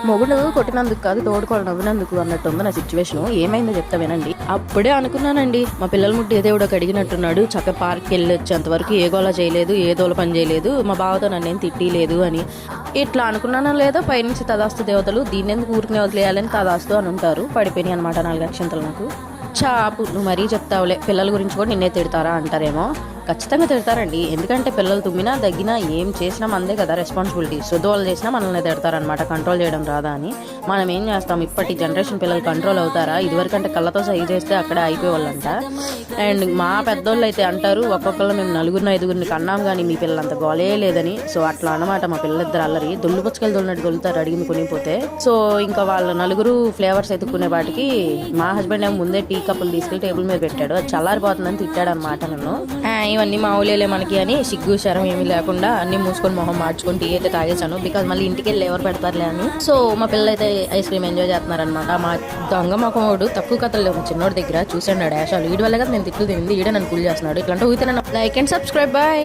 మొగుడు కొట్టినందుకు కాదు తోడుకోవడం నవ్వినందుకు అన్నట్టు ఉంది నా సిచ్యువేషన్. ఏమైందో చెప్తా వినండి. అప్పుడే అనుకున్నానండి, మా పిల్లల ముట్టి ఏదేవుడో అడిగినట్టున్నాడు, చక్క పార్క్కి వెళ్ళి వచ్చేంత వరకు ఏ గోలా చేయలేదు, ఏ దోల పని చేయలేదు, మా బావతో నన్నేం తిట్టిలేదు అని. ఇట్లా అనుకున్నానో లేదో పైనుంచి తదాస్తు దేవతలు దీన్ని ఎందుకు ఊరికనే వదిలేయాలని తదాస్తు అని ఉంటారు. పడిపోయినాయి అనమాట 4 అక్షంతలు నాకు. చాపు, నువ్వు మరీ చెప్తావులే, పిల్లల గురించి కూడా నిన్నే తిడతారా అంటారేమో. ఖచ్చితంగా తిడతారండి, ఎందుకంటే పిల్లలు తుమ్మినా దగ్గినా ఏం చేసినా మనదే కదా రెస్పాన్సిబిలిటీ. వాళ్ళు చేసినా మనల్ని తిడతారనమాట, కంట్రోల్ చేయడం రాదా అని. మనం ఏం చేస్తాం, ఇప్పటి జనరేషన్ పిల్లలు కంట్రోల్ అవుతారా? ఇదివరకంటే కళ్ళతో సహి చేస్తే అక్కడే అయిపోయేవాళ్ళంట. అండ్ మా పెద్దోళ్ళు అయితే అంటారు, ఒక్కొక్కళ్ళు మేము 4-5 కన్నాం కానీ మీ పిల్లలు అంత గోలే లేదని. సో అట్లా అనమాట, మా పిల్లలిద్దరు అల్లరి దొల్లు పుచ్చకాయలు దొల్లినట్టు దొలుతారు అడిగింది కొనిపోతే. సో ఇంకా వాళ్ళ 4 ఫ్లేవర్స్ ఎత్తుకునే వాటికి మా హస్బెండ్ ఏమో ముందే టీ కప్పులు తీసుకెళ్ళి టేబుల్ మీద పెట్టాడు. అది చల్లారిపోతుందని తిట్టాడు అనమాట నన్ను. ఇవన్నీ మావులేలే మనకి అని సిగ్గు శరం ఏమీ లేకుండా అన్ని మూసుకొని మొహం మార్చుకొని టీ అయితే తాగేసాను. బికాజ్ మళ్ళీ ఇంటికి వెళ్ళి ఎవరు పెడతారులే అని. సో మా పిల్లలు అయితే ఐస్ క్రీమ్ ఎంజాయ్ చేస్తున్నారనమాట. మా దొంగ మొఖమోడు తక్కువ కథలు లేవు చిన్నోడి దగ్గర చూసాడు డాషాలు. వీడి వల్ల కదా నేను తిట్లు తింది, ఈడ నన్ను కూల్ చేస్తున్నాడు. ఇట్లాంటి ఊరితే లైక్ అండ్ సబ్స్క్రైబ్. బాయ్.